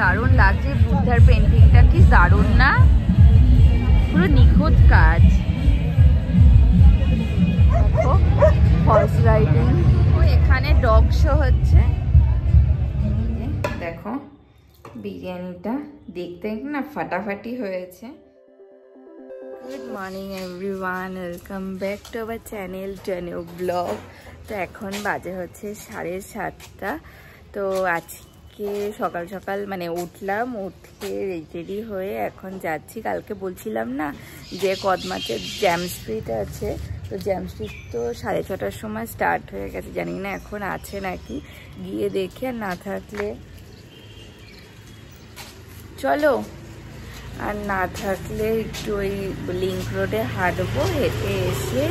দারুণ লাগছে। বুদ্ধার পেন্টিংটা কি দারুণ না, পুরো নিখুঁত কাজ। দেখো হর্স রাইডিং, এখানে ডগ শো হচ্ছে। দেখো বিরিয়ানিটা দেখতে না ফাটাফাটি হয়েছে। Good morning everyone, welcome back to our channel ট্রেনিউ ব্লগ। তো এখন বাজে হচ্ছে 7:30। তো আজকে সকাল সকাল মানে উঠলাম, উঠে রেডি হয়ে এখন যাচ্ছি। কালকে বলছিলাম না যে কদমাচের জ্যাম স্ট্রিট আছে, তো জ্যাম স্ট্রিট তো 6:30টার সময় স্টার্ট হয়ে গেছে, জানি না এখন আছে নাকি, গিয়ে দেখে আর না থাকলে চলো, আর না থাকলে একটু ওই লিংক রোডে হাঁটবো। হেঁটে এসে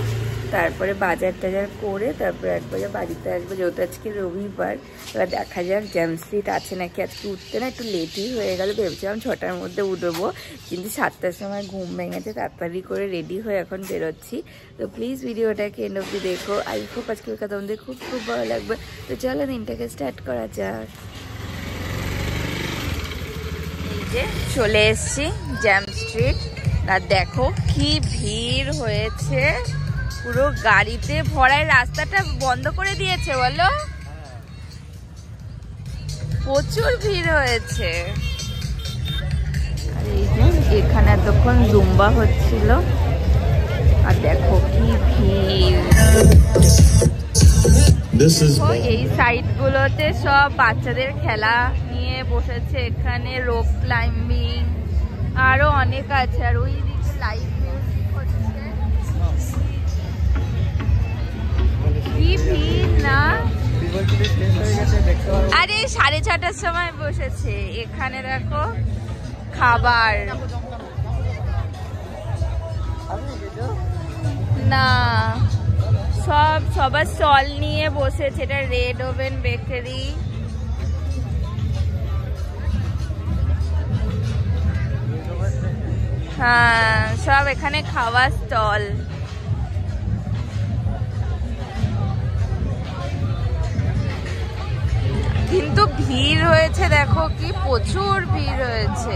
তারপরে বাজার টাজার করে তারপরে একবারে বাড়িতে আসবো, যেহেতু আজকে রবিবার। এবার দেখা যাক জ্যাম স্ট্রিট আছে নাকি। আজকে উঠতে না একটু লেটই হয়ে গেল, ভেবেছিলাম 6টার মধ্যে উঠবো, কিন্তু 7টার সময় ঘুম ভেঙেছে। তাড়াতাড়ি করে রেডি হয়ে এখন বেরোচ্ছি। তো প্লিজ ভিডিওটাকে এন্ড অবধি দেখো। আই হোপ আজকের কথা তোমাদের খুব খুব ভালো লাগবে। তো চলো দিনটাকে স্টার্ট করা যাক। চলে এসছি জ্যাম স্ট্রিট, আর দেখো কি ভিড় হয়েছে, পুরো গাড়িতে ভরায়। রাস্তাটা বন্ধ করে দিয়েছে বলো, প্রচুর ভিড় হয়েছে। আর এই যে এখানে এতক্ষণ জুম্বা হচ্ছিল, আর দেখো কি ভিড়। এই সাইড গুলোতে সব বাচ্চাদের খেলা নিয়ে বসেছে, এখানে রোপ ক্লাইম্বিং আরো অনেক আছে। আর ওই দিকে লাইভ মিউজিক হচ্ছে, কি ভিড় না। আরে 6:30টার সময় বসেছে। এখানে দেখো খাবার না, সবার স্টল নিয়ে বসেছে। এটা রেড ওভেন বেকারি। হ্যাঁ, সব এখানে খাওয়া স্টল। কিন্তু ভিড় হয়েছে, দেখো কি প্রচুর ভিড় হয়েছে।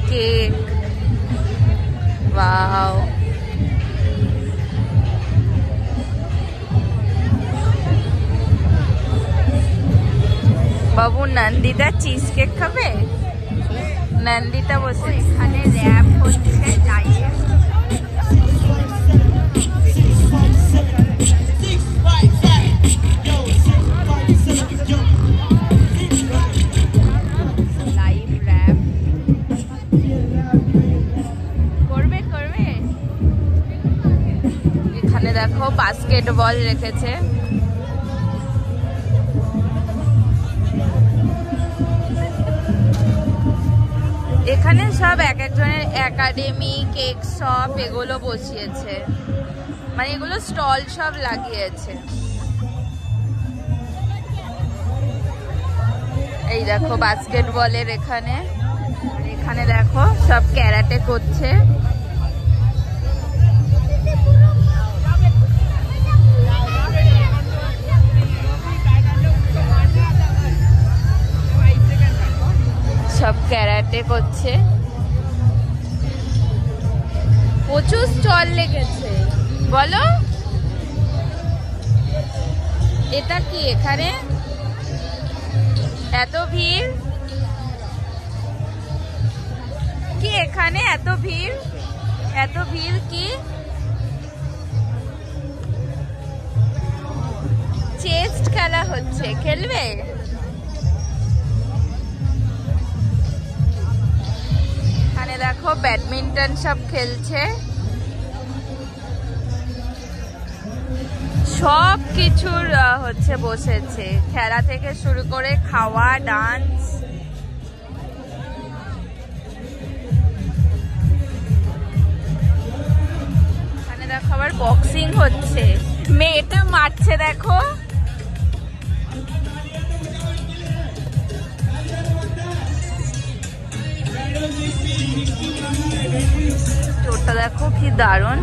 Cake, wow. বাবু নন্দিতা চিজ কেক খাবে, নন্দিতা বসে। এখানে র্যাপ হচ্ছে, লাইভ র্যাপ করবে। এখানে দেখো বাস্কেটবল রেখেছে। এখানে সব এক একজনের একাডেমি, কেক শপ এগুলো বসিয়েছে, মানে এগুলো স্টল সব লাগিয়েছে। এই দেখো বাস্কেটবলের এখানে, এখানে দেখো সব ক্যারাটে করছে। সব ক্যারাটে করছে, প্রচুর স্টল লেগেছে বলো। এটা কি এখানে এত ভিড়, কি এখানে এত ভিড় কি? চেস্ট খেলা হচ্ছে, খেলবে? এখানে দেখো ব্যাডমিন্টন সব খেলছে। সব কিছুর হচ্ছে বসেছে, খেলা থেকে শুরু করে খাওয়া, ডান্স। এখানে দেখো আবার বক্সিং হচ্ছে, মেয়েটা মারছে দেখো। স্টোরটা দেখো কি দারুণ,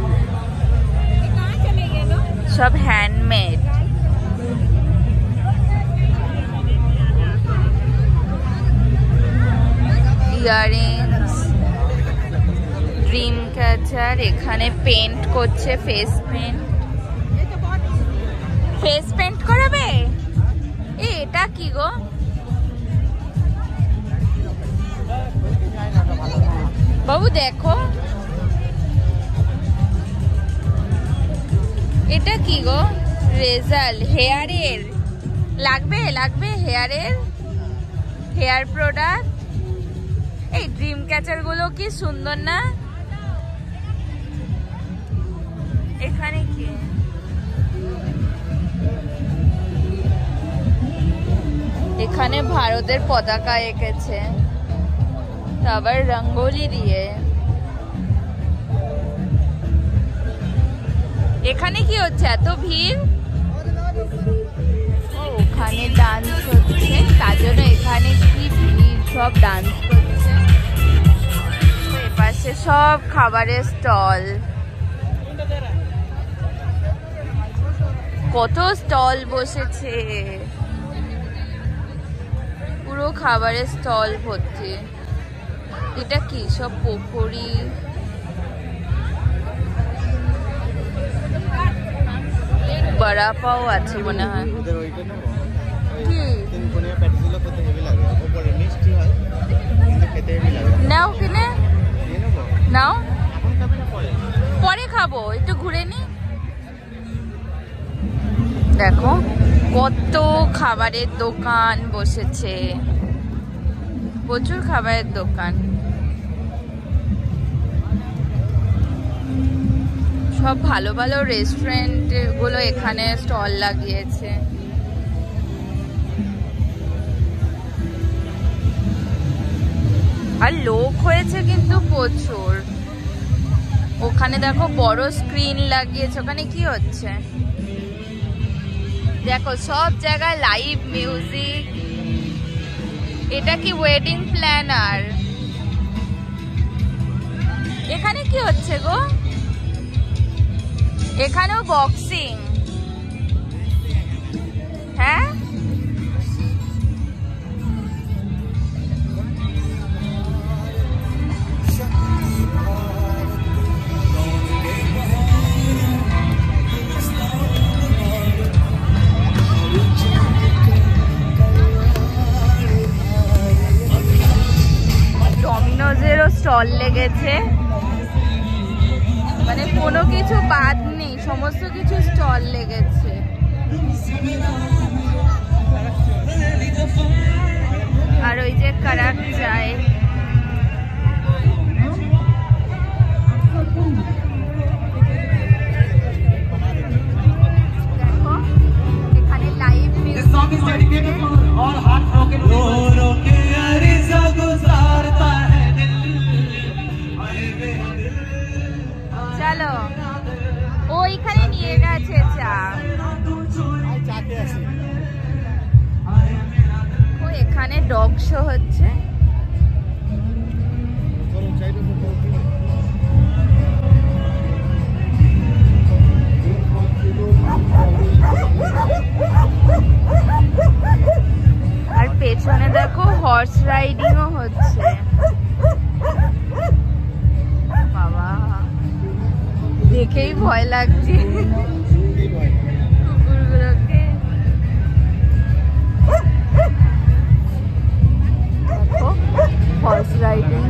সব হ্যান্ডমেড। Earrings, dream catcher. এখানে পেন্ট করছে, ফেস পেন্ট করাবে। এটা কি গো? বাবু দেখো, এটা কি গো? রেজাল্ট হেয়ারের লাগবে হেয়ার প্রোডাক্ট। এই ড্রিম ক্যাচার গুলো কি সুন্দর না? এখানে কি? এখানে ভারতের পতাকা এঁকেছে, আবার রঙ্গোলি দিয়ে। এখানে কি হচ্ছে? এত ভিড়। ওখানে ডান্স হচ্ছে, তার জন্য এখানে কি ভিড়, সব ডান্স করছে। এপাশে সব খাবারের স্টল, কত স্টল বসেছে, পুরো খাবারের স্টল ভর্তি। এটা কি? সব পকোড়ি। বড়া পাও আছে মনে হয়। কি নাও কিনে নাও, পরে খাবো, একটু ঘুরে নি। দেখো কত খাবারের দোকান বসেছে, প্রচুর খাবারের দোকান। সব ভালো ভালো রেস্টুরেন্ট গুলো এখানে স্টল লাগিয়েছে। আর লোক হয়েছে কিন্তু প্রচুর। ওখানে দেখো বড় স্ক্রিন লাগিয়েছে। ওখানে কি হচ্ছে দেখো, সব জায়গায় লাইভ মিউজিক। এটা কি ওয়েডিং প্ল্যানার? এখানে কি হচ্ছে গো? এখানেও বক্সিং। হ্যাঁ, ডমিনোজেরও স্টল লেগেছে, মানে কোনো কিছু বাদ নেই, সমস্ত কিছু স্টল লেগেছে। আর ওই যে কারাক চায়, দেখো এখানে লাইভ মিউজিক। চলো, ওইখানে নিয়ে গেছে চা। ও এখানে ডগ শো হচ্ছে। আর পেছনে দেখো হর্স রাইডিংও হচ্ছে। বাবা, দেখেই ভয় লাগছে কুকুরগুলোকে। দেখো হর্স রাইডিং।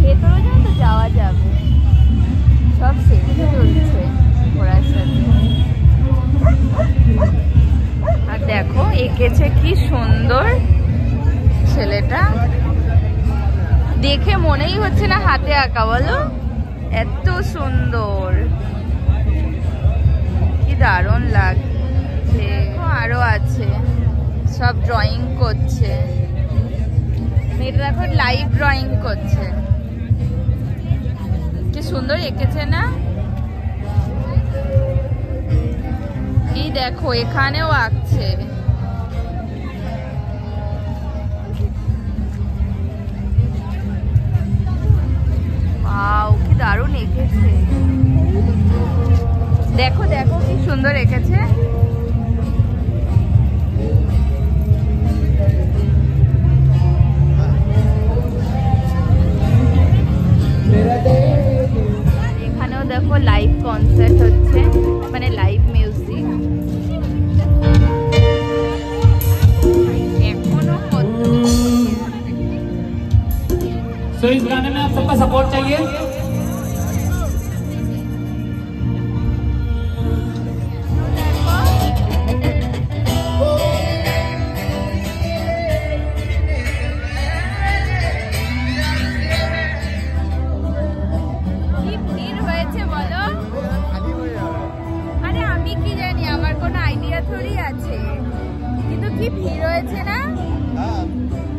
ভেতরে তো যাওয়া যাবে, সব সেলফি তুলছে ঘোড়ার সাথে। আর দেখো এঁকেছে কি সুন্দর ছেলেটা, দেখে মনেই হচ্ছে না হাতে আঁকা, বলো এত সুন্দর, কি দারুণ লাগছে। আরো আছে, সব ড্রয়িং করছে। মেয়েটা দেখো লাইভ ড্রয়িং করছে, কি সুন্দর এঁকেছে না? এই দেখো এখানেও আঁকছে। ওয়াও, কি দারুণ এঁকেছে। দেখো দেখো কি সুন্দর এঁকেছে। এখানেও দেখো লাইভ কনসার্ট হচ্ছে, মানে লাইভ মিউজিক। এখনো तो इस गाने में आप सबका सपोर्ट चाहिए। কি ভিড় হয়েছে বলো? আরে আমি কি জানি, আমার কোনো আইডিয়া থোড়ি আছে, কিন্তু কি ভিড় হয়েছে না,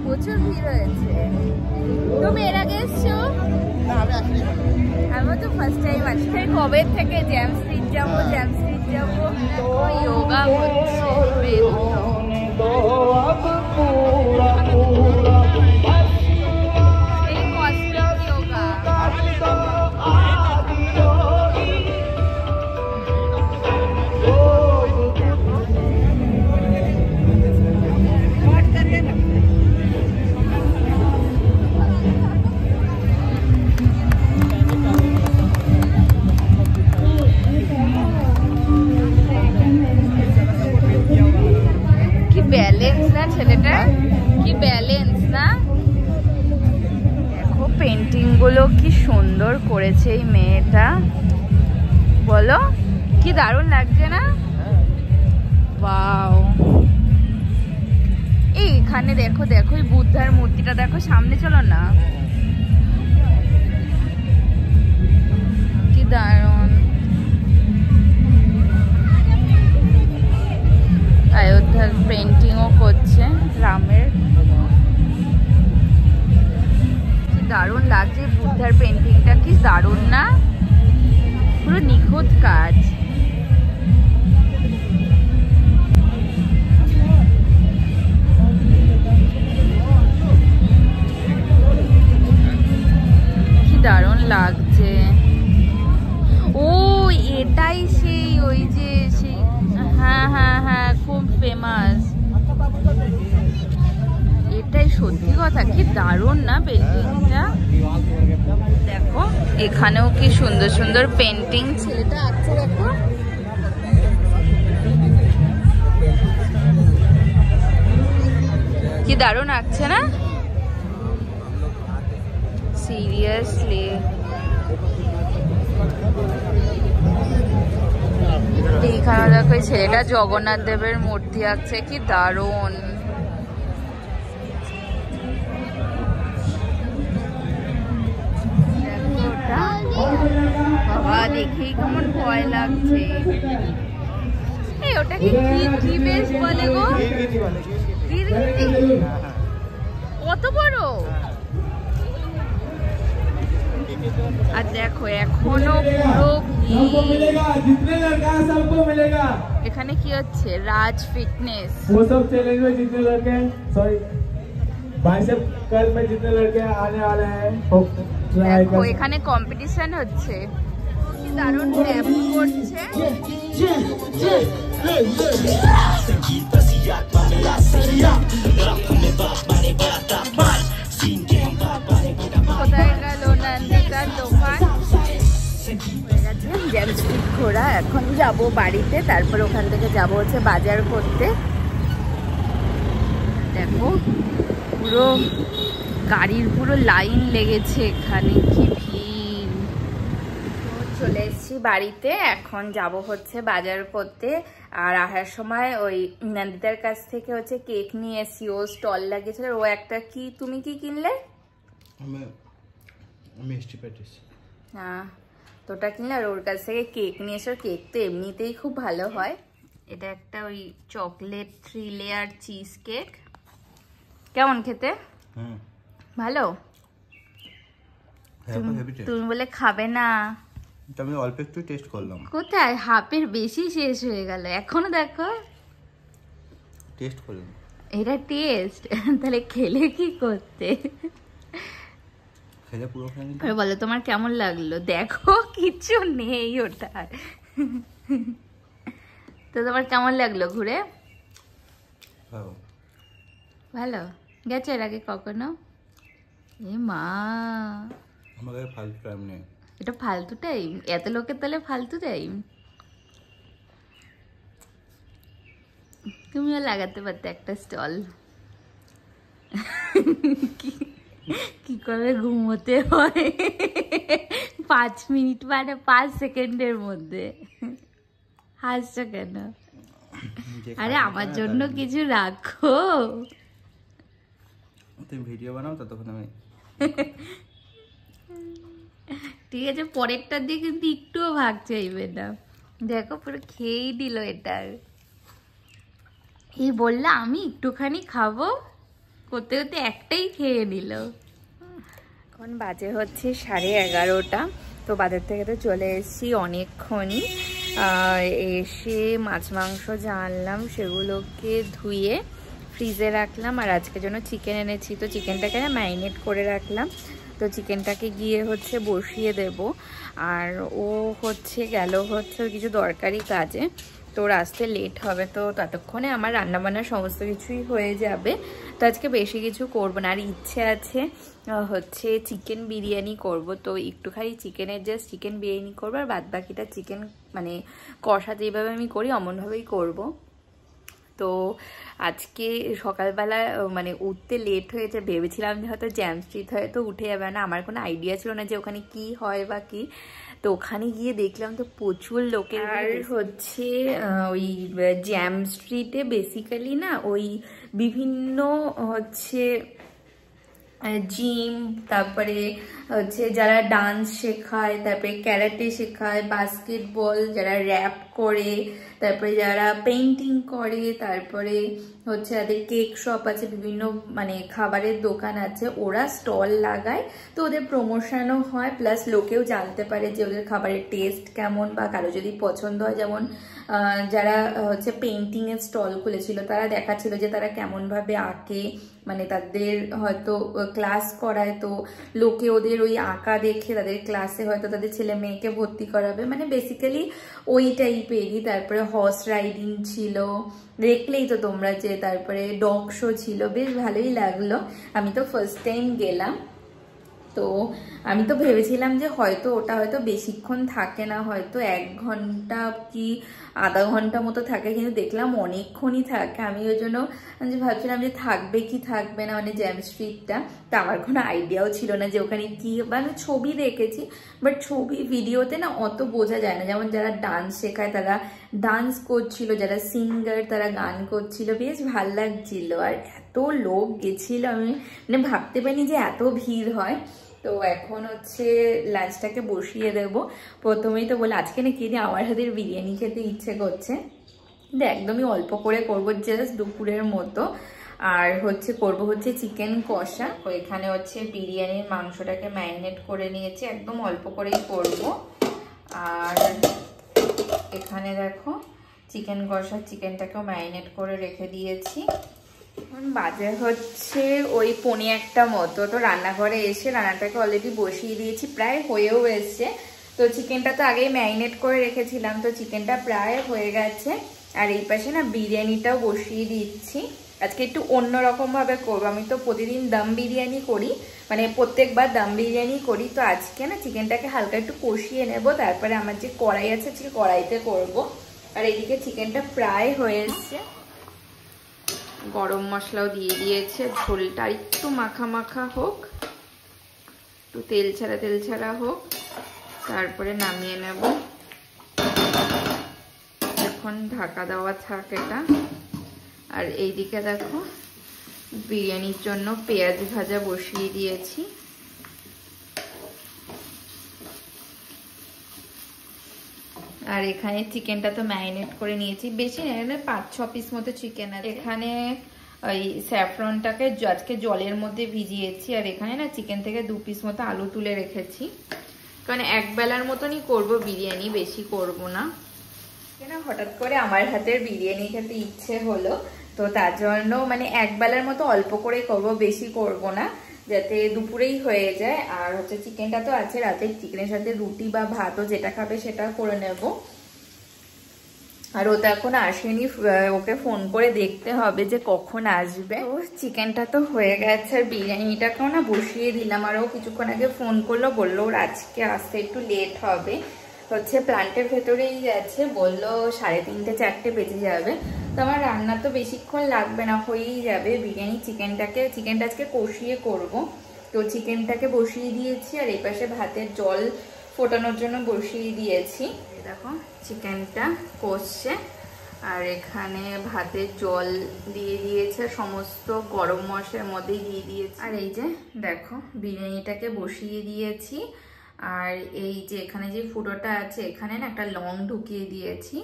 প্রচুর ভিড় হয়েছে। তুমি এর আগে এসছো? আমি তো ফার্স্ট টাইম আছি। কবে থেকে জ্যাম স্ট্রিট যাবো, জ্যাম স্ট্রিট যাবো, যোগা হচ্ছে। এই কসমিক যোগা। কি ব্যালেন্স না ছেলেটা, কি ব্যালেন্স না। দেখো পেন্টিং গুলো কি সুন্দর করেছে এই মেয়েটা, বলো কি দারুণ লাগছে না। ওয়াও, এইখানে দেখো দেখো এই বুদ্ধার মূর্তিটা দেখো, সামনে চলো না, কি দারুণ। অযোধ্যার পেন্টিংও করছে রামের, কি দারুণ লাগছে বুদ্ধার পেন্টিংটা, কি দারুণ না, পুরো নিখুঁত কাজ। কি দারুণ লাগছে। ও এটাই সেই, ওই যে সেই, হ্যাঁ হ্যাঁ হ্যাঁ, খুব ফেমাস। এটাই সত্যি কথা, কি দারুণ না পেন্টিংটা। দেখো এখানেও কি সুন্দর সুন্দর পেন্টিং ছেলেটা আঁকছে, দেখো কি দারুণ আঁকছে না, সিরিয়াসলি। এইখানে দেখো এই ছেলেটা জগন্নাথ দেবের মূর্তি আঁকছে, কি দারুণ। বাবা দেখেই কেমন ভয় লাগছে। এই ওটা কি বেশ বলে গো, কত বড়। আর দেখো এখনো পুরো এখানে কি হচ্ছে, রাজ ফিটনেস। দেখো এখানে কম্পিটিশন হচ্ছে, কি দারুণ র্যাপ করছে। কোথায় গেল নন্দিতার দোকান? জ্যাম স্ট্রিট ঘোরা, এখন যাব বাড়িতে, তারপর ওখান থেকে যাব হচ্ছে বাজার করতে। দেখো পুরো গাড়ির পুরো লাইন লেগেছে এখানে, কি ভিড়। চলে এসেছি বাড়িতে, এখন যাব হচ্ছে বাজার করতে। আর আসার সময় ওই নন্দিতার কাছ থেকে হচ্ছে কেক নিয়ে এসেছি, ও স্টল লাগিয়েছিল। ও একটা কি, তুমি কি কিনলে? হ্যাঁ, তো ওটা কিনলে, আর ওর কাছ থেকে কেক নিয়ে এসে, কেক তো এমনিতেই খুব ভালো হয়। এটা একটা ওই চকলেট 3 লেয়ার চিজ কেক। কেমন খেতে? ভালো। তুমি বলে খাবে না, আমি অল্প একটু টেস্ট করলাম। কোথায়, হাফের বেশি শেষ হয়ে গেল, এখনো দেখো টেস্ট করলাম। এটা টেস্ট, তাহলে খেলে কি করতে? খেলে পুরো খেয়ে নিতে। আরে বলো তোমার কেমন লাগলো? দেখো কিচ্ছু নেই ওটার। তো তোমার কেমন লাগলো ঘুরে? ভালো। ভালো গেছো এর আগে কখনো? এ মা, আমাদের ফালতু টাইম নেই। এটা ফালতু টাইম? এত লোকের তাহলে ফালতু টাইম? তুমিও লাগাতে পারতে একটা স্টল। কি করে ঘুমোতে হয় 5 মিনিট মানে 5 সেকেন্ডের মধ্যে? হাসছো কেন? আরে আমার জন্য কিছু রাখো। তুমি ভিডিও বানাও ততক্ষণ আমি। ঠিক আছে, পরেরটার দিয়ে কিন্তু একটুও ভাগ চাইবে না। দেখো পুরো খেয়েই দিল এটা। এই বললা আমি একটুখানি খাবো, করতে করতে একটাই খেয়ে নিল। এখন বাজে হচ্ছে 11:30। তো বাজার থেকে তো চলে এসেছি অনেকক্ষণই। এসে মাছ মাংস যা আনলাম সেগুলোকে ধুয়ে ফ্রিজে রাখলাম। আর আজকের জন্য চিকেন এনেছি, তো চিকেনটাকে না ম্যারিনেট করে রাখলাম। তো চিকেনটাকে গিয়ে হচ্ছে বসিয়ে দেব। আর ও হচ্ছে গেল হচ্ছে কিছু দরকারি কাজে, তো আসতে লেট হবে। তো ততক্ষণে আমার রান্নাবান্নার সমস্ত কিছুই হয়ে যাবে। তো আজকে বেশি কিছু করবো না। আর ইচ্ছে আছে হচ্ছে চিকেন বিরিয়ানি করব। তো একটুখানি চিকেনের জাস্ট চিকেন বিরিয়ানি করবো, আর বাদ বাকিটা চিকেন মানে কষা যেভাবে আমি করি অমনভাবেই করব। তো আজকে সকালবেলা মানে উঠতে লেট হয়েছে, ভেবেছিলাম যে হয়তো জ্যাম স্ট্রিট হয়তো উঠে যাবে না, আমার কোনো আইডিয়া ছিল না যে ওখানে কি হয় বা কি। তো ওখানে গিয়ে দেখলাম তো প্রচুর লোকের। আর হচ্ছে ওই জ্যাম স্ট্রিটে বেসিক্যালি না ওই বিভিন্ন হচ্ছে জিম, তারপরে হচ্ছে যারা ডান্স শেখায়, তারপরে ক্যারাটে শেখায়, বাস্কেটবল, যারা র্যাপ করে, তারপরে যারা পেইন্টিং করে, তারপরে হচ্ছে যাদের কেক শপ আছে, বিভিন্ন মানে খাবারের দোকান আছে, ওরা স্টল লাগায়। তো ওদের প্রমোশনও হয়, প্লাস লোকেও জানতে পারে যে ওদের খাবারের টেস্ট কেমন, বা কারো যদি পছন্দ হয়। যেমন যারা হচ্ছে পেইন্টিংয়ের স্টল খুলেছিল তারা দেখাচ্ছিল যে তারা কেমনভাবে আঁকে, মানে তাদের হয়তো ক্লাস করায়, তো লোকে ওদের ওই আঁকা দেখে তাদের ক্লাসে হয়তো তাদের ছেলে মেয়েকে ভর্তি করাবে, মানে বেসিক্যালি ওই টাইপেরই। তারপরে হর্স রাইডিং ছিল, দেখলেই তো তোমরা যে। তারপরে ডগ শো ছিল, বেশ ভালোই লাগলো। আমি তো ফার্স্ট টাইম গেলাম, তো আমি তো ভেবেছিলাম যে হয়তো ওটা হয়তো বেশিক্ষণ থাকে না, হয়তো 1 ঘন্টা কি আধা ঘন্টা মতো থাকে, কিন্তু দেখলাম অনেকক্ষণই থাকে। আমি ওই জন্য ভাবছিলাম যে থাকবে কি থাকবে না, মানে জ্যাম স্ট্রিটটা। তো আমার কোনো আইডিয়াও ছিল না যে ওখানে কি, মানে ছবি দেখেছি, বাট ছবি ভিডিওতে না অত বোঝা যায় না। যেমন যারা ডান্স শেখায় তারা ডান্স করছিল, যারা সিঙ্গার তারা গান করছিল, বেশ ভাল লাগছিল। আর এত লোক গেছিল, আমি মানে ভাবতে পারিনি যে এত ভিড় হয়। তো এখন হচ্ছে লাঞ্চটাকে বসিয়ে দেব। প্রথমেই তো বলে আজকে না কিনে আমার হাতের বিরিয়ানি খেতে ইচ্ছে করছে, কিন্তু একদমই অল্প করে করবো, জাস্ট দুপুরের মতো। আর হচ্ছে করব হচ্ছে চিকেন কষা। তো এখানে হচ্ছে বিরিয়ানির মাংসটাকে ম্যারিনেট করে নিয়েছি, একদম অল্প করেই করব। আর এখানে দেখো চিকেন কষা, চিকেনটাকেও ম্যারিনেট করে রেখে দিয়েছি। এখন বাজে হচ্ছে ওই 1:45 মতো। তো রান্নাঘরে এসে রান্নাটাকে অলরেডি বসিয়ে দিয়েছি, প্রায় হয়েও এসছে। তো চিকেনটা তো আগেই ম্যারিনেট করে রেখেছিলাম, তো চিকেনটা প্রায় হয়ে গেছে। আর এই পাশে না বিরিয়ানিটাও বসিয়ে দিচ্ছি। আজকে একটু অন্যরকম ভাবে করবো। আমি তো প্রতিদিন দম বিরিয়ানি করি, মানে প্রত্যেকবার দম বিরিয়ানি করি। তো আজকে না চিকেনটাকে হালকা একটু কষিয়ে নেব, তারপরে আমার যে কড়াই আছে আজকে কড়াইতে করব। আর এইদিকে চিকেনটা প্রায় হয়ে এসছে, গরম মশলাও দিয়ে দিয়েছে। ঝোলটা একটু মাখা মাখা হোক, একটু তেল ছাড়া হোক, তারপরে নামিয়ে নেব। এখন ঢাকা দেওয়া থাক এটা। আর এইদিকে দেখো বিরিয়ানির জন্য পেঁয়াজ ভাজা বসিয়ে দিয়েছি। আর এখানে চিকেনটা তো ম্যারিনেট করে নিয়েছি, বেশি না, 5-6 পিস মতো চিকেন আছে। এখানে ওই স্যাফরনটাকে আজকে জলের মধ্যে ভিজিয়েছি। আর এখানে না চিকেন থেকে 2 পিস মতো আলু তুলে রেখেছি, কারণ এক বেলার মতনই করব বিরিয়ানি, বেশি করব না। হঠাৎ করে আমার হাতের বিরিয়ানি খেতে ইচ্ছে হলো, তো তার জন্য মানে এক বেলার মতো অল্প করে করব, বেশি করব না। যাতে দুপুরেই হয়ে যায়। আর হচ্ছে চিকেনটা তো আছে, রাতে চিকেনের সাথে রুটি বা ভাতও যেটা খাবে সেটা করে নেব। আর ও তো এখন আসেনি, ওকে ফোন করে দেখতে হবে যে কখন আসবে। ও চিকেনটা তো হয়ে গেছে, আর বিরিয়ানিটাকেও না বসিয়ে দিলাম। আর ও কিছুক্ষণ আগে ফোন করলো, বললো ওর আজকে আসতে একটু লেট হবে, হচ্ছে প্ল্যান্টের ভেতরেই গেছে, বললো 3:30 4টে বেজে যাবে। তো আমার রান্না তো বেশিক্ষণ লাগবে না, হয়েই যাবে। বিরিয়ানি চিকেনটা আজকে কষিয়ে করব, তো চিকেনটাকে বসিয়ে দিয়েছি। আর এই পাশে ভাতের জল ফোটানোর জন্য বসিয়ে দিয়েছি। দেখো চিকেনটা কষছে, আর এখানে ভাতের জল দিয়ে দিয়েছে, সমস্ত গরম মশলার মধ্যেই দিয়ে দিয়েছে। আর এই যে দেখো বিরিয়ানিটাকে বসিয়ে দিয়েছি। আর এই যে এখানে যে ফুটোটা আছে, এখানে না একটা লং ঢুকিয়ে দিয়েছি।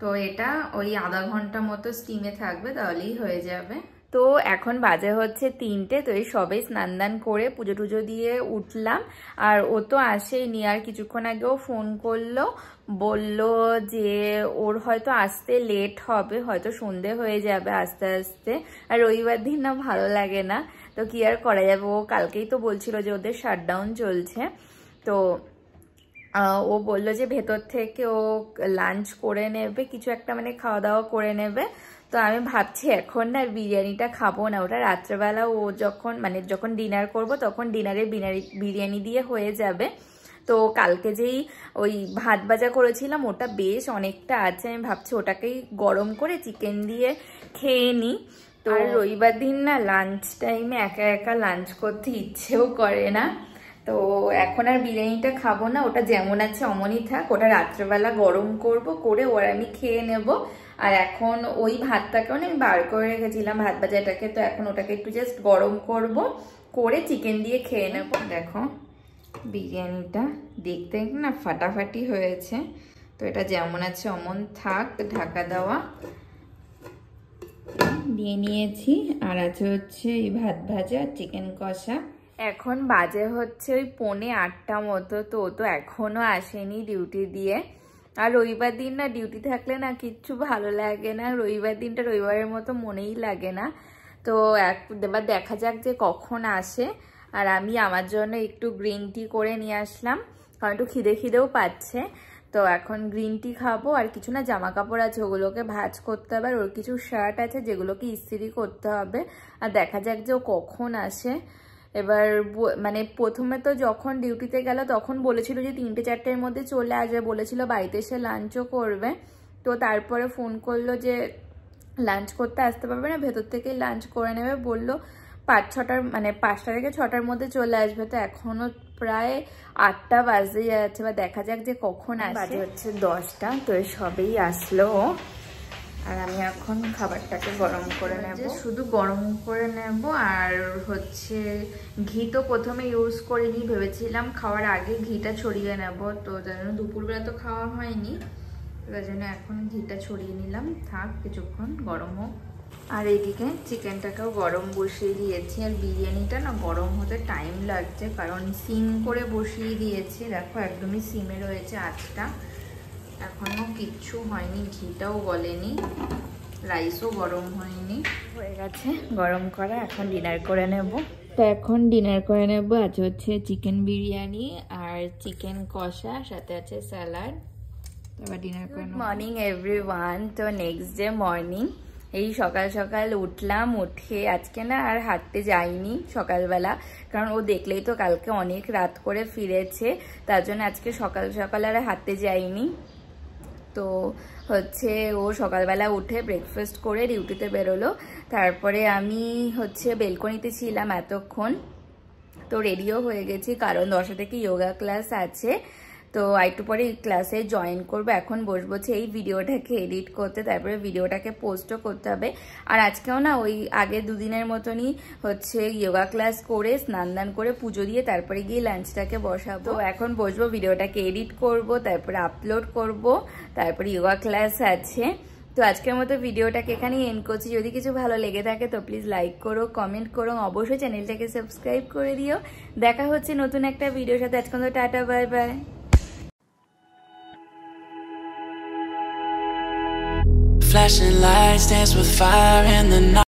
তো এটা ওই আধা ঘন্টা মতো স্টিমে থাকবে, তাহলেই হয়ে যাবে। তো এখন বাজে হচ্ছে 3টে। তো এই সবাই স্নান দান করে পুজো টুজো দিয়ে উঠলাম। আর ও তো আসেনি, আর কিছুক্ষণ আগেও ফোন করলো, বলল যে ওর হয়তো আসতে লেট হবে, হয়তো সন্ধে হয়ে যাবে আস্তে আস্তে। আর রবিবার দিন না ভালো লাগে না, তো কি আর করা যাবে। ও কালকেই তো বলছিল যে ওদের শাটডাউন চলছে, তো ও বললো যে ভেতর থেকে ও লাঞ্চ করে নেবে, কিছু একটা মানে খাওয়া দাওয়া করে নেবে। তো আমি ভাবছি এখন না বিরিয়ানিটা খাবো না, ওটা রাত্রেবেলা ও যখন ডিনার করব তখন ডিনারে বিরিয়ানি দিয়ে হয়ে যাবে। তো কালকে যেই ওই ভাত ভাজা করেছিলাম ওটা বেশ অনেকটা আছে, আমি ভাবছি ওটাকেই গরম করে চিকেন দিয়ে খেয়ে নিই। তো রবিবার দিন না লাঞ্চ টাইমে একা একা লাঞ্চ করতে ইচ্ছেও করে না। তো এখন আর বিরিয়ানিটা খাবো না, ওটা যেমন আছে অমনই থাক। ওটা রাত্রেবেলা গরম করব, করে ওরা আমি খেয়ে নেব। আর এখন ওই ভাতটাকেও না আমি বার করে রেখেছিলাম, ভাত ভাজাটাকে, তো এখন ওটাকে একটু জাস্ট গরম করব, করে চিকেন দিয়ে খেয়ে নেব। দেখো বিরিয়ানিটা দেখতে না ফাটাফাটি হয়েছে। তো এটা যেমন আছে অমন থাক, ঢাকা দেওয়া দিয়ে নিয়েছি। আর আছে হচ্ছে এই ভাত ভাজা চিকেন কষা। এখন বাজে হচ্ছে ওই 7:45 মতো। তো ও তো এখনো আসেনি ডিউটি দিয়ে। আর রবিবার দিন না ডিউটি থাকলে না কিচ্ছু ভালো লাগে না, রবিবার দিনটা রবিবারের মতো মনেই লাগে না। তো এবার দেখা যাক যে কখন আসে। আর আমি আমার জন্য একটু গ্রিন টি করে নিয়ে আসলাম, কারণ একটু খিদেও পাচ্ছে। তো এখন গ্রিন টি খাবো। আর কিছু না জামা কাপড় আছে, ওগুলোকে ভাঁজ করতে হবে। আর ওর কিছু শার্ট আছে যেগুলোকে ইস্ত্রি করতে হবে। আর দেখা যাক যে ও কখন আসে। এবার মানে প্রথমে তো যখন ডিউটিতে গেল তখন বলেছিল যে 3টে 4টের মধ্যে চলে আসবে, বলেছিল বাড়িতে এসে লাঞ্চও করবে। তো তারপরে ফোন করলো যে লাঞ্চ করতে আসতে পারবে না, ভেতর থেকেই লাঞ্চ করে নেবে, বললো 5-6টার মানে 5টা থেকে 6টার মধ্যে চলে আসবে। তো এখনো প্রায় 8টা বাজে যাচ্ছে, বা দেখা যাক যে কখন আসে। বাজে হচ্ছে 10টা। তো সবেই আসলো, আর আমি এখন খাবারটাকে গরম করে নেব, শুধু গরম করে নেব। আর হচ্ছে ঘি তো প্রথমে ইউজ করিনি, ভেবেছিলাম খাওয়ার আগে ঘিটা ছড়িয়ে নেব। তো তার জন্য দুপুরবেলা তো খাওয়া হয়নি, তার জন্য এখন ঘিটা ছড়িয়ে নিলাম, থাক কিছুক্ষণ গরম হোক। আর এইদিকে চিকেনটাকেও গরম বসিয়ে দিয়েছি। আর বিরিয়ানিটা না গরম হতে টাইম লাগছে, কারণ সিম করে বসিয়ে দিয়েছি। দেখো একদমই সিমে রয়েছে আঁচটা, এখনো কিচ্ছু হয়নি, ঘিটাও গলেনি, রাইসও গরম হয়নি। হয়ে গেছে গরম করা, এখন ডিনার করে নেব। তো এখন ডিনার করে নেব। আজ হচ্ছে চিকেন বিরিয়ানি আর চিকেন কষা, সাথে আছে স্যালাড। তারপর ডিনার করে নেব। Good morning everyone. তো নেক্সট ডে মর্নিং, এই সকাল সকাল উঠলাম, উঠে আজকে না আর হাঁটতে যাইনি সকালবেলা, কারণ ও দেখলেই তো কালকে অনেক রাত করে ফিরেছে, তার জন্য আজকে সকাল সকাল আর হাঁটতে যাইনি। তো হচ্ছে ও সকালবেলা উঠে ব্রেকফাস্ট করে ডিউটিতে বেরোলো। তারপরে আমি হচ্ছে বেলকনিতে ছিলাম এতক্ষণ। তো রেডিও হয়ে গেছি, কারণ 10টা থেকে যোগা ক্লাস আছে। তো একটু পরে এই ক্লাসে জয়েন করবো। এখন বসবো এই ভিডিওটাকে এডিট করতে, তারপরে ভিডিওটাকে পোস্টও করতে হবে। আর আজকেও না ওই আগের দুদিনের মতনই হচ্ছে যোগা ক্লাস করে স্নান দান করে পুজো দিয়ে তারপরে গিয়ে লাঞ্চটাকে বসাবো। তো এখন বসবো, ভিডিওটাকে এডিট করব, তারপরে আপলোড করব, তারপরে যোগা ক্লাস আছে। তো আজকের মতো ভিডিওটাকে এখানেই এন্ড করছি। যদি কিছু ভালো লেগে থাকে তো প্লিজ লাইক করো, কমেন্ট করো, অবশ্যই চ্যানেলটাকে সাবস্ক্রাইব করে দিও। দেখা হচ্ছে নতুন একটা ভিডিওর সাথে। আজকে তো tata, bye bye. Flashing lights dance with fire in the night.